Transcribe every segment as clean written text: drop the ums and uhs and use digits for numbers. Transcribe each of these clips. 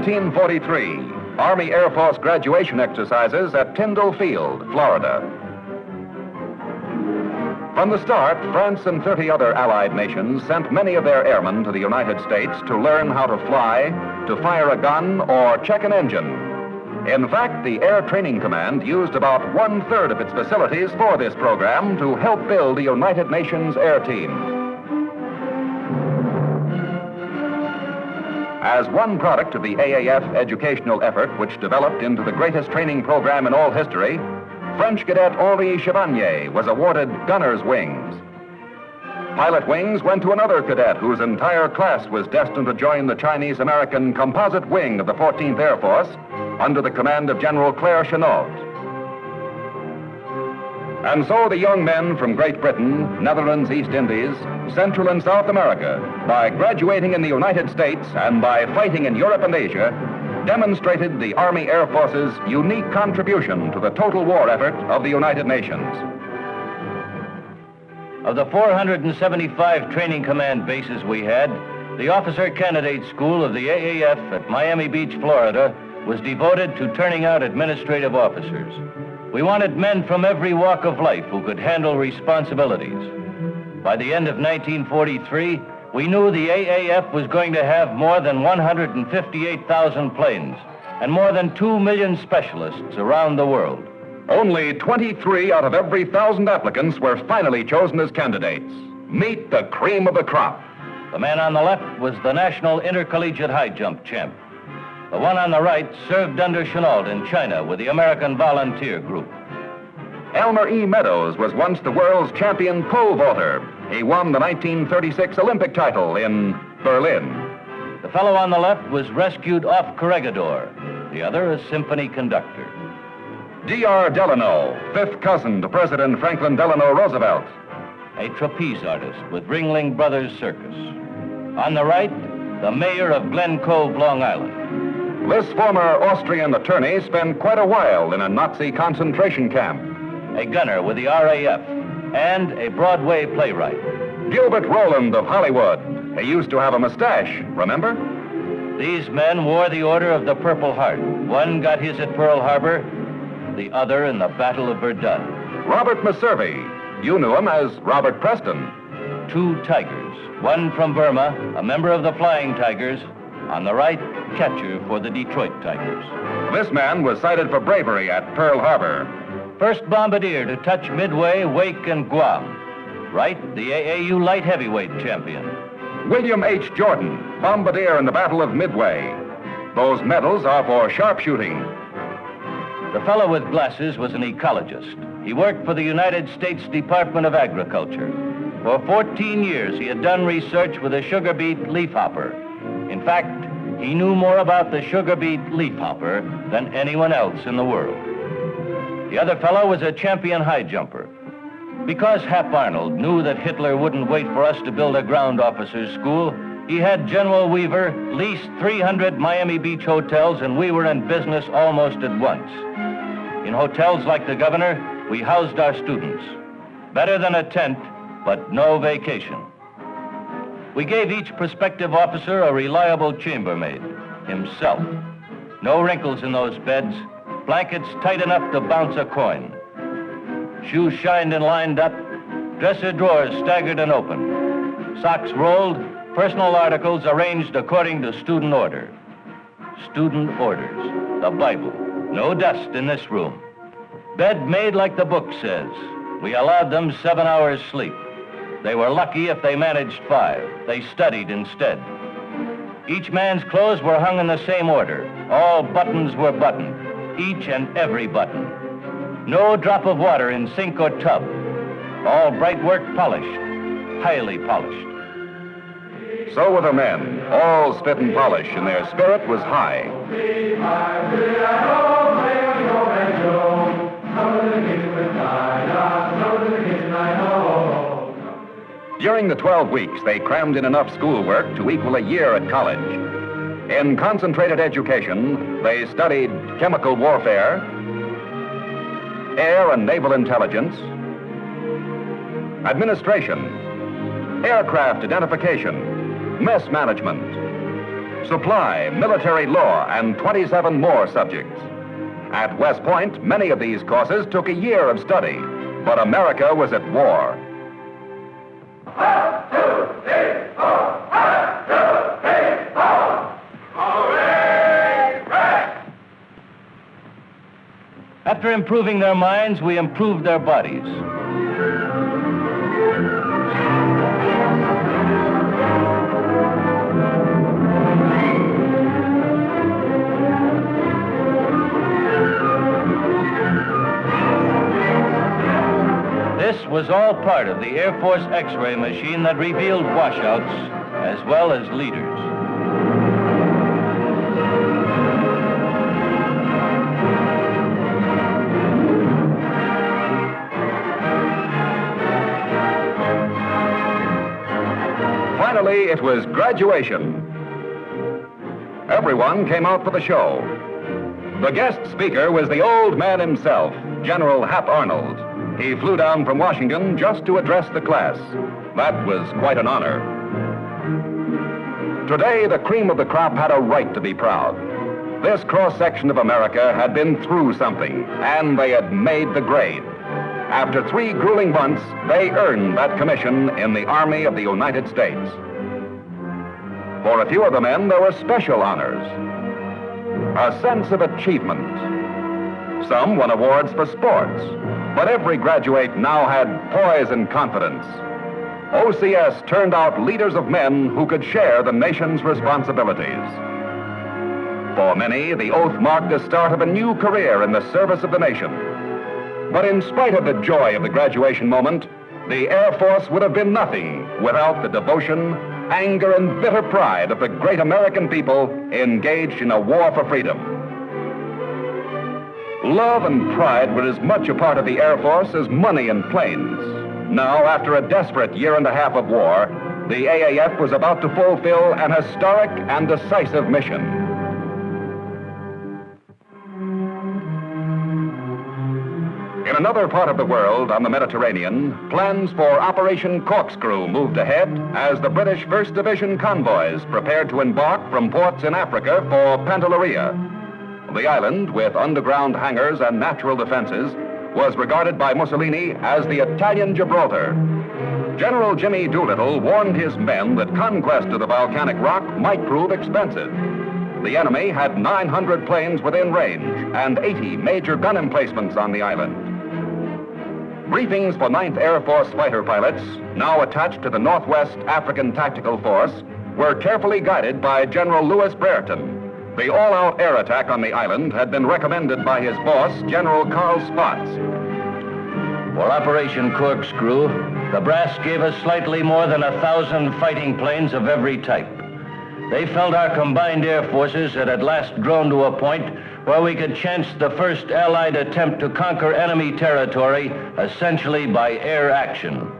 1943, Army Air Force graduation exercises at Tyndall Field, Florida. From the start, France and 30 other Allied nations sent many of their airmen to the United States to learn how to fly, to fire a gun, or check an engine. In fact, the Air Training Command used about 1/3 of its facilities for this program to help build the United Nations Air Team. As one product of the AAF educational effort, which developed into the greatest training program in all history, French cadet Henri Chevanier was awarded gunner's wings. Pilot wings went to another cadet whose entire class was destined to join the Chinese-American composite wing of the 14th Air Force under the command of General Claire Chennault. And so the young men from Great Britain, Netherlands, East Indies, Central and South America, by graduating in the United States and by fighting in Europe and Asia, demonstrated the Army Air Force's unique contribution to the total war effort of the United Nations. Of the 475 training command bases we had, the Officer Candidate School of the AAF at Miami Beach, Florida, was devoted to turning out administrative officers. We wanted men from every walk of life who could handle responsibilities. By the end of 1943, we knew the AAF was going to have more than 158,000 planes and more than 2 million specialists around the world. Only 23 out of every 1,000 applicants were finally chosen as candidates. Meet the cream of the crop. The man on the left was the National Intercollegiate High Jump champ. The one on the right served under Chennault in China with the American Volunteer Group. Elmer E. Meadows was once the world's champion pole vaulter. He won the 1936 Olympic title in Berlin. The fellow on the left was rescued off Corregidor, the other a symphony conductor. D.R. Delano, fifth cousin to President Franklin Delano Roosevelt. A trapeze artist with Ringling Brothers Circus. On the right, the mayor of Glen Cove, Long Island. This former Austrian attorney spent quite a while in a Nazi concentration camp. A gunner with the RAF and a Broadway playwright. Gilbert Rowland of Hollywood. He used to have a mustache, remember? These men wore the Order of the Purple Heart. One got his at Pearl Harbor, the other in the Battle of Verdun. Robert Meservey. You knew him as Robert Preston. 2 tigers, one from Burma, a member of the Flying Tigers, on the right, catcher for the Detroit Tigers. This man was cited for bravery at Pearl Harbor. First bombardier to touch Midway, Wake, and Guam. Right, the AAU light heavyweight champion. William H. Jordan, bombardier in the Battle of Midway. Those medals are for sharpshooting. The fellow with glasses was an ecologist. He worked for the United States Department of Agriculture. For 14 years, he had done research with a sugar beet leafhopper. In fact, he knew more about the sugar beet leafhopper than anyone else in the world. The other fellow was a champion high jumper. Because Hap Arnold knew that Hitler wouldn't wait for us to build a ground officers' school, he had General Weaver lease 300 Miami Beach hotels, and we were in business almost at once. In hotels like the Governor, we housed our students. Better than a tent, but no vacation. We gave each prospective officer a reliable chambermaid, himself. No wrinkles in those beds, blankets tight enough to bounce a coin. Shoes shined and lined up, dresser drawers staggered and open. Socks rolled, personal articles arranged according to student order. Student orders, the Bible. No dust in this room. Bed made like the book says. We allowed them 7 hours sleep. They were lucky if they managed 5. They studied instead. Each man's clothes were hung in the same order. All buttons were buttoned, each and every button. No drop of water in sink or tub. All bright work polished, highly polished. So were the men, all spit and polish, and their spirit was high. During the 12 weeks, they crammed in enough schoolwork to equal a year at college. In concentrated education, they studied chemical warfare, air and naval intelligence, administration, aircraft identification, mess management, supply, military law, and 27 more subjects. At West Point, many of these courses took a year of study, but America was at war. 1, 2, 3, 4. 1, 2, 3, 4. Hooray! Right. After improving their minds, we improved their bodies. This was all part of the Air Force X-ray machine that revealed washouts as well as leaders. Finally, it was graduation. Everyone came out for the show. The guest speaker was the old man himself, General Hap Arnold. He flew down from Washington just to address the class. That was quite an honor. Today, the cream of the crop had a right to be proud. This cross-section of America had been through something, and they had made the grade. After 3 grueling months, they earned that commission in the Army of the United States. For a few of the men, there were special honors. A sense of achievement. Some won awards for sports, but every graduate now had poise and confidence. OCS turned out leaders of men who could share the nation's responsibilities. For many, the oath marked the start of a new career in the service of the nation. But in spite of the joy of the graduation moment, the Air Force would have been nothing without the devotion, anger, and bitter pride of the great American people engaged in a war for freedom. Love and pride were as much a part of the Air Force as money and planes. Now, after a desperate year and a half of war, the AAF was about to fulfill an historic and decisive mission. In another part of the world, on the Mediterranean, plans for Operation Corkscrew moved ahead as the British 1st Division convoys prepared to embark from ports in Africa for Pantelleria. The island, with underground hangars and natural defenses, was regarded by Mussolini as the Italian Gibraltar. General Jimmy Doolittle warned his men that conquest of the volcanic rock might prove expensive. The enemy had 900 planes within range and 80 major gun emplacements on the island. Briefings for 9th Air Force fighter pilots, now attached to the Northwest African Tactical Force, were carefully guided by General Louis Brereton. The all-out air attack on the island had been recommended by his boss, General Carl Spaatz. For Operation Corkscrew, the brass gave us slightly more than 1,000 fighting planes of every type. They felt our combined air forces had at last grown to a point where we could chance the first Allied attempt to conquer enemy territory essentially by air action.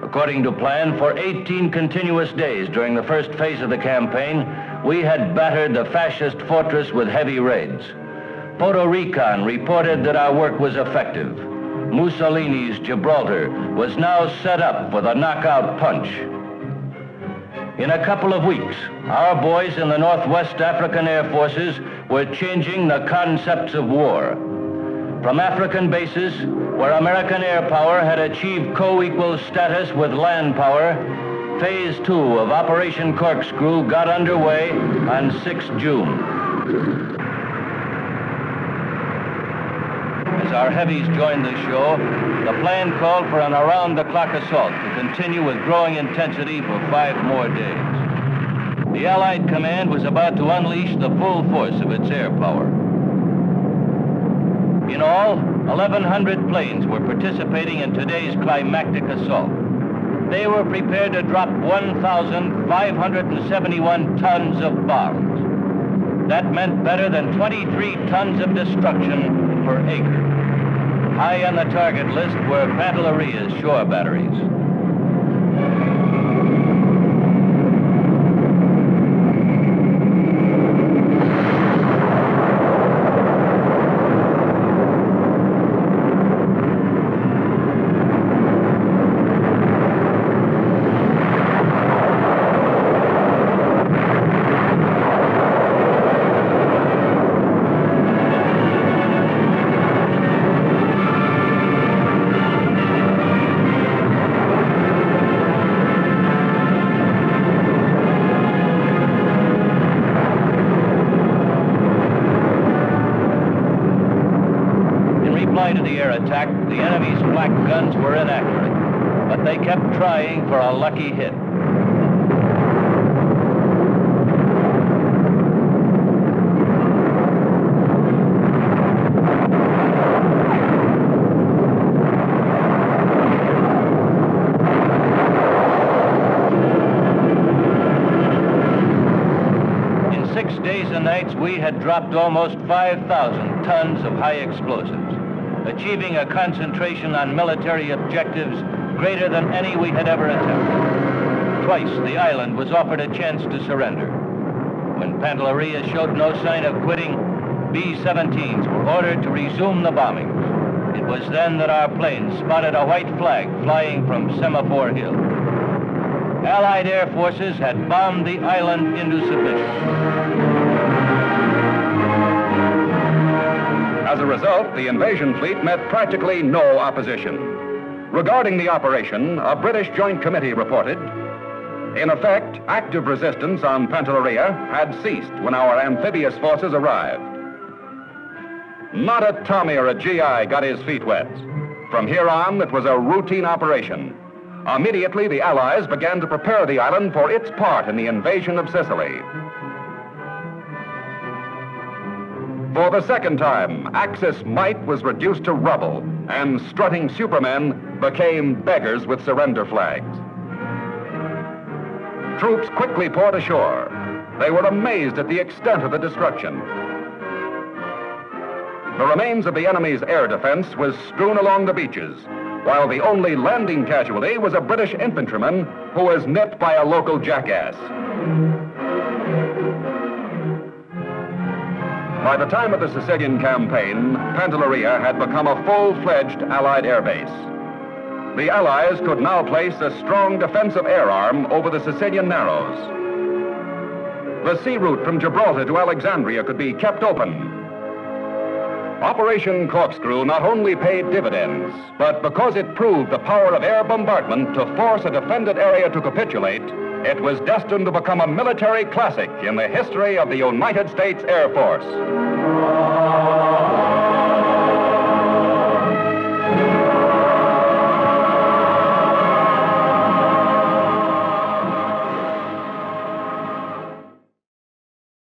According to plan, for 18 continuous days during the first phase of the campaign, we had battered the fascist fortress with heavy raids. Photo Recon reported that our work was effective. Mussolini's Gibraltar was now set up for the knockout punch. In a couple of weeks, our boys in the Northwest African Air Forces were changing the concepts of war. From African bases, where American air power had achieved co-equal status with land power, Phase 2 of Operation Corkscrew got underway on 6 June. As our heavies joined the show, the plan called for an around-the-clock assault to continue with growing intensity for 5 more days. The Allied command was about to unleash the full force of its air power. In all, 1,100 planes were participating in today's climactic assault. They were prepared to drop 1,571 tons of bombs. That meant better than 23 tons of destruction per acre. High on the target list were Pantelleria's shore batteries. spite of the air attack, the enemy's flak guns were inaccurate, but they kept trying for a lucky hit. In 6 days and nights, we had dropped almost 5,000 tons of high explosives, achieving a concentration on military objectives greater tan any we had ever attempted. Twice, the island was offered a chance to surrender. When Pantelleria showed no sign of quitting, B-17s were ordered to resume the bombings. It was then that our planes spotted a white flag flying from Semaphore Hill. Allied air forces had bombed the island into submission. As a result, the invasion fleet met practically no opposition. Regarding the operation, a British Joint Committee reported, in effect, active resistance on Pantelleria had ceased when our amphibious forces arrived. Not a Tommy or a GI got his feet wet. From here on, it was a routine operation. Immediately, the Allies began to prepare the island for its part in the invasion of Sicily. For the second time, Axis might was reduced to rubble, and strutting supermen became beggars with surrender flags. Troops quickly poured ashore. They were amazed at the extent of the destruction. The remains of the enemy's air defense was strewn along the beaches, while the only landing casualty was a British infantryman who was nipped by a local jackass. By the time of the Sicilian campaign, Pantelleria had become a full-fledged Allied air base. The Allies could now place a strong defensive air arm over the Sicilian Narrows. The sea route from Gibraltar to Alexandria could be kept open. Operation Corkscrew not only paid dividends, but because it proved the power of air bombardment to force a defended area to capitulate, it was destined to become a military classic in the history of the United States Air Force.